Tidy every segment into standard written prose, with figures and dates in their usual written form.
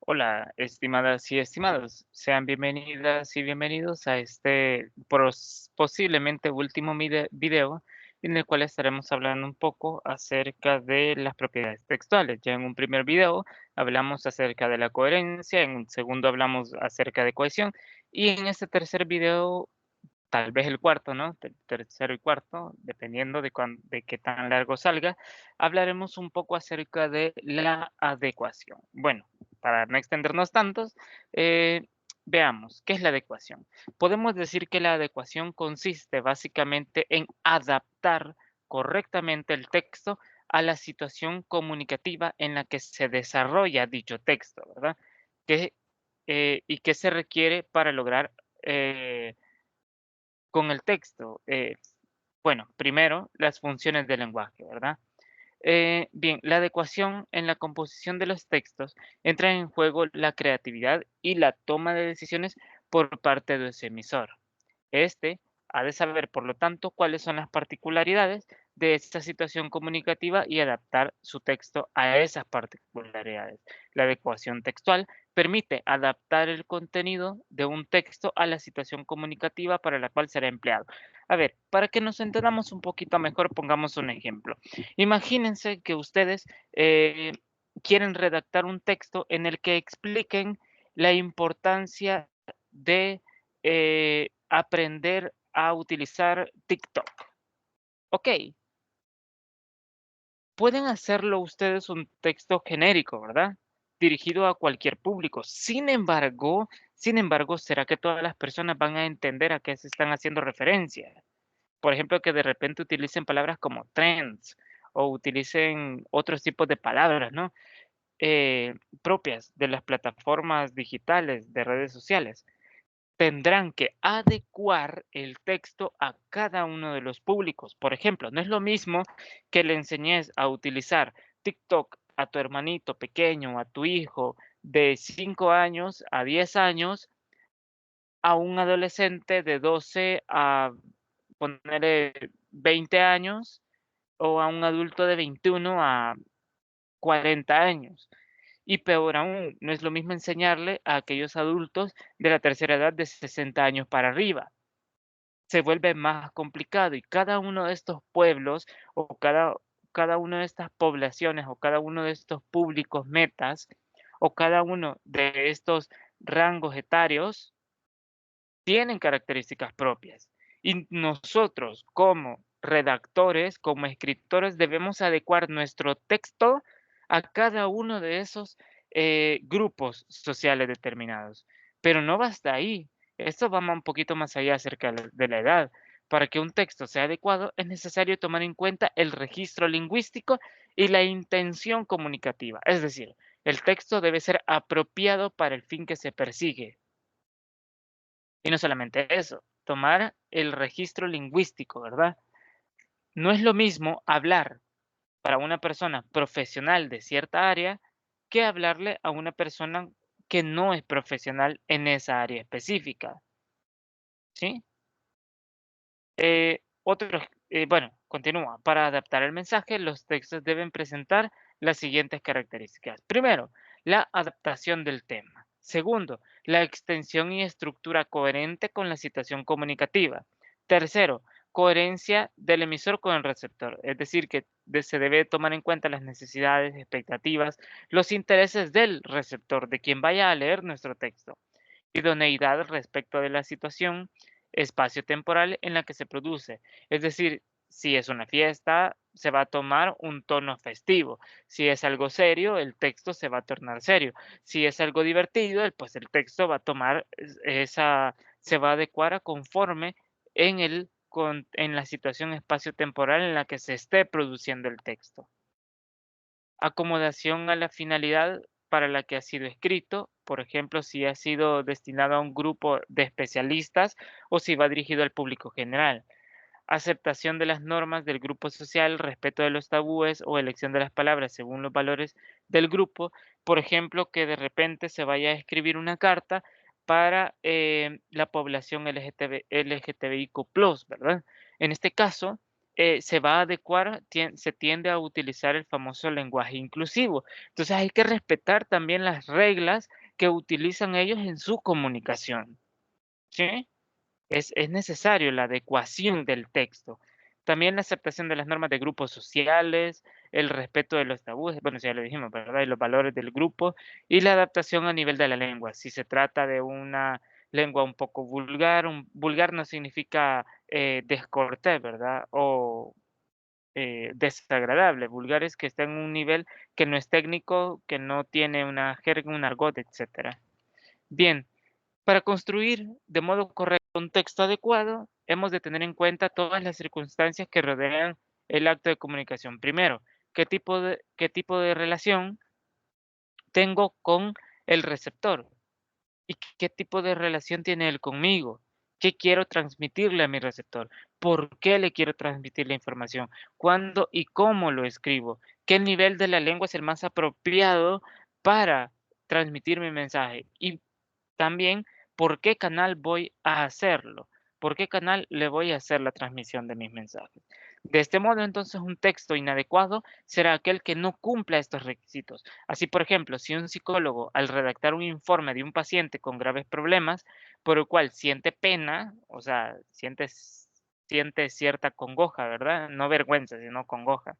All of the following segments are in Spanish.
Hola, estimadas y estimados, sean bienvenidas y bienvenidos a este posiblemente último video en el cual estaremos hablando un poco acerca de las propiedades textuales. Ya en un primer video hablamos acerca de la coherencia, en un segundo hablamos acerca de cohesión y en este tercer video, tal vez el cuarto, ¿no? Tercero y cuarto, dependiendo de qué tan largo salga, hablaremos un poco acerca de la adecuación. Bueno, para no extendernos tantos, veamos, ¿qué es la adecuación? Podemos decir que la adecuación consiste básicamente en adaptar correctamente el texto a la situación comunicativa en la que se desarrolla dicho texto, ¿verdad? ¿Qué, y qué se requiere para lograr con el texto? Bueno, primero, las funciones del lenguaje, ¿verdad? Bien, la adecuación en la composición de los textos entra en juego la creatividad y la toma de decisiones por parte de su emisor. Este ha de saber, por lo tanto, cuáles son las particularidades de esta situación comunicativa y adaptar su texto a esas particularidades. La adecuación textual permite adaptar el contenido de un texto a la situación comunicativa para la cual será empleado. A ver, para que nos entendamos un poquito mejor, pongamos un ejemplo. Imagínense que ustedes quieren redactar un texto en el que expliquen la importancia de aprender a utilizar TikTok. Ok, pueden hacerlo ustedes un texto genérico, ¿verdad? Dirigido a cualquier público. Sin embargo, ¿será que todas las personas van a entender a qué se están haciendo referencia? Por ejemplo, que de repente utilicen palabras como trends o utilicen otros tipos de palabras, ¿no? Propias de las plataformas digitales de redes sociales. Tendrán que adecuar el texto a cada uno de los públicos. Por ejemplo, no es lo mismo que le enseñes a utilizar TikTok a tu hermanito pequeño, a tu hijo de 5 años a 10 años, a un adolescente de 12 a ponerle 20 años o a un adulto de 21 a 40 años. Y peor aún, no es lo mismo enseñarle a aquellos adultos de la tercera edad de 60 años para arriba. Se vuelve más complicado y cada uno de estos pueblos o cada una de estas poblaciones o cada uno de estos públicos metas o cada uno de estos rangos etarios tienen características propias. Y nosotros como redactores, como escritores, debemos adecuar nuestro texto a cada uno de esos grupos sociales determinados. Pero no basta ahí. Esto va un poquito más allá acerca de la edad. Para que un texto sea adecuado es necesario tomar en cuenta el registro lingüístico y la intención comunicativa. Es decir, el texto debe ser apropiado para el fin que se persigue. Y no solamente eso, tomar el registro lingüístico, ¿verdad? No es lo mismo hablar para una persona profesional de cierta área que hablarle a una persona que no es profesional en esa área específica, ¿sí? Bueno, continúa. Para adaptar el mensaje, los textos deben presentar las siguientes características. Primero, la adaptación del tema. Segundo, la extensión y estructura coherente con la situación comunicativa. Tercero, coherencia del emisor con el receptor, es decir, que se debe tomar en cuenta las necesidades, expectativas, los intereses del receptor, de quien vaya a leer nuestro texto. Idoneidad respecto de la situación espacio-temporal en la que se produce. Es decir, si es una fiesta, se va a tomar un tono festivo. Si es algo serio, el texto se va a tornar serio. Si es algo divertido, pues el texto va a tomar se va a adecuar a conforme en la situación espacio-temporal en la que se esté produciendo el texto. Acomodación a la finalidad para la que ha sido escrito, por ejemplo, si ha sido destinado a un grupo de especialistas o si va dirigido al público general. Aceptación de las normas del grupo social, respeto de los tabúes o elección de las palabras según los valores del grupo. Por ejemplo, que de repente se vaya a escribir una carta para la población LGTBIQ+, ¿verdad? En este caso, se va a adecuar, se tiende a utilizar el famoso lenguaje inclusivo. Entonces hay que respetar también las reglas que utilizan ellos en su comunicación, ¿sí? Es necesario la adecuación del texto. También la aceptación de las normas de grupos sociales, el respeto de los tabúes, bueno, ya lo dijimos, ¿verdad? Y los valores del grupo, y la adaptación a nivel de la lengua. Si se trata de una lengua un poco vulgar, vulgar no significa descortés, ¿verdad? O desagradable. Vulgar es que está en un nivel que no es técnico, que no tiene una jerga, un argot, etcétera. Bien, para construir de modo correcto un texto adecuado, hemos de tener en cuenta todas las circunstancias que rodean el acto de comunicación. Primero, qué tipo de relación tengo con el receptor y qué tipo de relación tiene él conmigo. ¿Qué quiero transmitirle a mi receptor? ¿Por qué le quiero transmitir la información? ¿Cuándo y cómo lo escribo? ¿Qué nivel de la lengua es el más apropiado para transmitir mi mensaje? Y también, ¿por qué canal voy a hacerlo? ¿Por qué canal le voy a hacer la transmisión de mis mensajes? De este modo, entonces, un texto inadecuado será aquel que no cumpla estos requisitos. Así, por ejemplo, si un psicólogo, al redactar un informe de un paciente con graves problemas, por el cual siente pena, o sea, siente cierta congoja, ¿verdad? No vergüenza, sino congoja,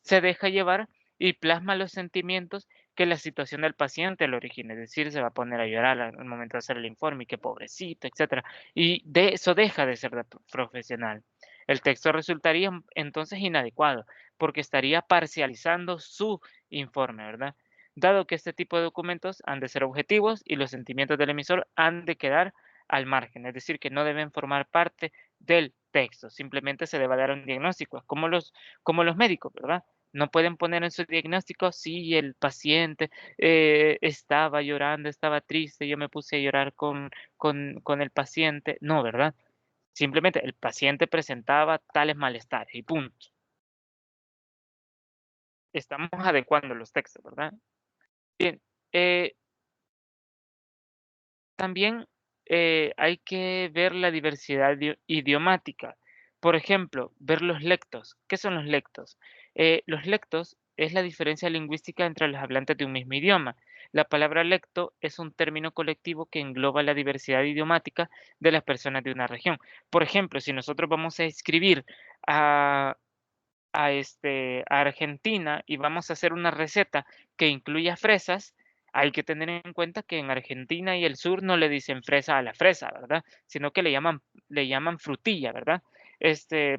se deja llevar y plasma los sentimientos que la situación del paciente lo origina, es decir, se va a poner a llorar al momento de hacer el informe, y que pobrecito, etcétera. Y de eso deja de ser profesional. El texto resultaría entonces inadecuado, porque estaría parcializando su informe, ¿verdad? Dado que este tipo de documentos han de ser objetivos y los sentimientos del emisor han de quedar al margen, es decir, que no deben formar parte del texto, simplemente se debe dar un diagnóstico, como los médicos, ¿verdad? No pueden poner en su diagnóstico si el paciente estaba llorando, estaba triste, yo me puse a llorar con el paciente. No, ¿verdad? Simplemente el paciente presentaba tales malestares y punto. Estamos adecuando los textos, ¿verdad? Bien, eh, también hay que ver la diversidad idiomática. Por ejemplo, ver los lectos. ¿Qué son los lectos? Los lectos es la diferencia lingüística entre los hablantes de un mismo idioma. La palabra lecto es un término colectivo que engloba la diversidad idiomática de las personas de una región. Por ejemplo, si nosotros vamos a escribir a, a Argentina y vamos a hacer una receta que incluya fresas, hay que tener en cuenta que en Argentina y el sur no le dicen fresa a la fresa, ¿verdad? Sino que le llaman frutilla, ¿verdad?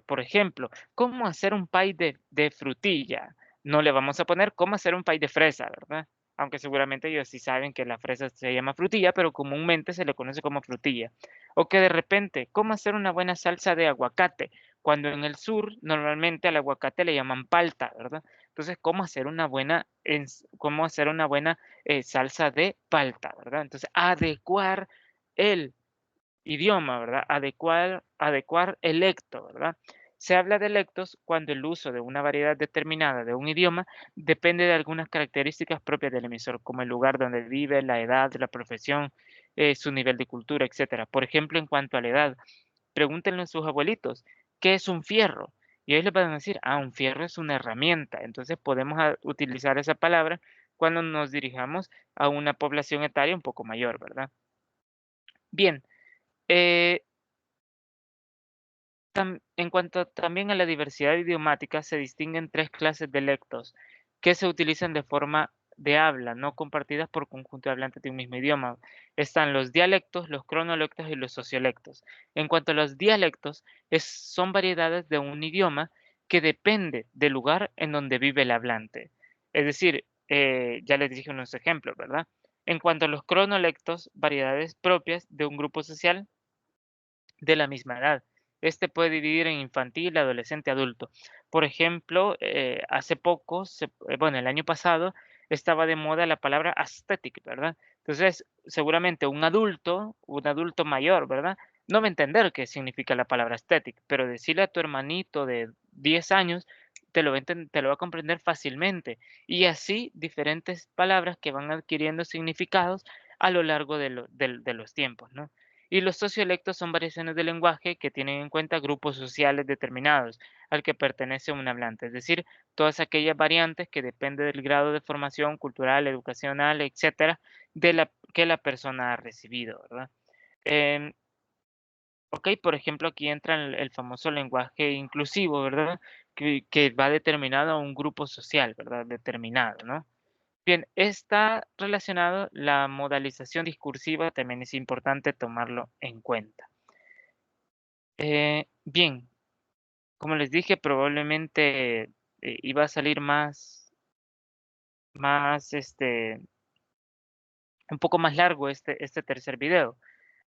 Por ejemplo, ¿cómo hacer un pay de frutilla? No le vamos a poner cómo hacer un pay de fresa, ¿verdad? Aunque seguramente ellos sí saben que la fresa se llama frutilla, pero comúnmente se le conoce como frutilla. O que de repente, ¿cómo hacer una buena salsa de aguacate? Cuando en el sur normalmente al aguacate le llaman palta, ¿verdad? Entonces, ¿cómo hacer una buena salsa de palta, ¿verdad? Entonces, adecuar el idioma, ¿verdad? Adecuar el lecto, ¿verdad? Se habla de lectos cuando el uso de una variedad determinada de un idioma depende de algunas características propias del emisor, como el lugar donde vive, la edad, la profesión, su nivel de cultura, etcétera. Por ejemplo, en cuanto a la edad, pregúntenle a sus abuelitos, ¿qué es un fierro? Y ellos les van a decir, un fierro es una herramienta. Entonces podemos utilizar esa palabra cuando nos dirijamos a una población etaria un poco mayor, ¿verdad? Bien, eh, en cuanto también a la diversidad idiomática, se distinguen tres clases de lectos que se utilizan de forma de habla, no compartidas por conjunto de hablantes de un mismo idioma. Están los dialectos, los cronolectos y los sociolectos. En cuanto a los dialectos, son variedades de un idioma que depende del lugar en donde vive el hablante. Es decir, ya les dije unos ejemplos, ¿verdad? En cuanto a los cronolectos, variedades propias de un grupo social de la misma edad. Este puede dividir en infantil, adolescente, adulto. Por ejemplo, hace poco, bueno, el año pasado estaba de moda la palabra aesthetic, ¿verdad? Entonces, seguramente un adulto mayor, ¿verdad? No va a entender qué significa la palabra aesthetic, pero decirle a tu hermanito de 10 años, te lo va a comprender fácilmente. Y así diferentes palabras que van adquiriendo significados a lo largo de los tiempos, ¿no? Y los sociolectos son variaciones del lenguaje que tienen en cuenta grupos sociales determinados al que pertenece un hablante, es decir, todas aquellas variantes que dependen del grado de formación cultural, educacional, etcétera, que la persona ha recibido, ¿verdad? Em, ok, por ejemplo, aquí entra el famoso lenguaje inclusivo, ¿verdad? Que va determinado a un grupo social, ¿verdad? Determinado, ¿no? Bien, está relacionado la modalización discursiva, también es importante tomarlo en cuenta. Bien, como les dije, probablemente iba a salir más, un poco más largo este tercer video.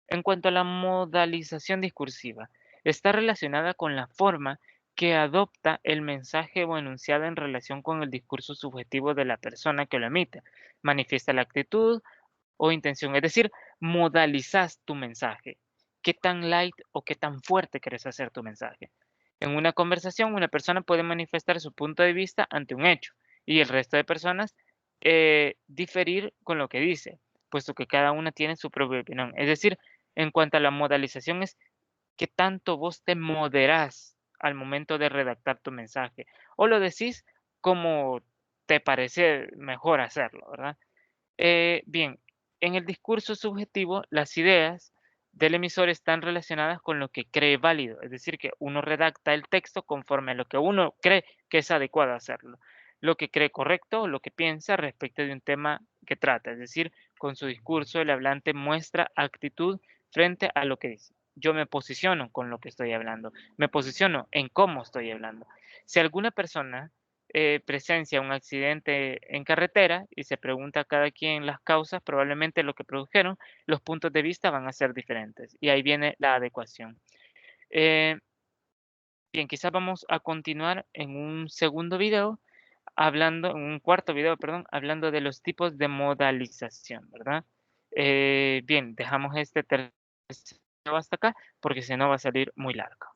En cuanto a la modalización discursiva, está relacionada con la forma que adopta el mensaje o enunciado en relación con el discurso subjetivo de la persona que lo emite. Manifiesta la actitud o intención, es decir, modalizas tu mensaje. ¿Qué tan light o qué tan fuerte quieres hacer tu mensaje? En una conversación, una persona puede manifestar su punto de vista ante un hecho y el resto de personas diferir con lo que dice, puesto que cada una tiene su propia opinión. Es decir, en cuanto a la modalización es qué tanto vos te moderás al momento de redactar tu mensaje o lo decís como te parece mejor hacerlo, ¿verdad? Bien, en el discurso subjetivo, las ideas del emisor están relacionadas con lo que cree válido, es decir, que uno redacta el texto conforme a lo que uno cree que es adecuado hacerlo, lo que cree correcto o lo que piensa respecto de un tema que trata, es decir, con su discurso el hablante muestra actitud frente a lo que dice. Yo me posiciono con lo que estoy hablando, me posiciono en cómo estoy hablando. Si alguna persona presencia un accidente en carretera y se pregunta a cada quien las causas, probablemente lo que produjeron, los puntos de vista van a ser diferentes. Y ahí viene la adecuación. Eh, bien, quizás vamos a continuar en un segundo video, hablando, en un cuarto video, perdón, hablando de los tipos de modalización, ¿verdad? Bien, dejamos este tercero hasta acá porque si no va a salir muy largo.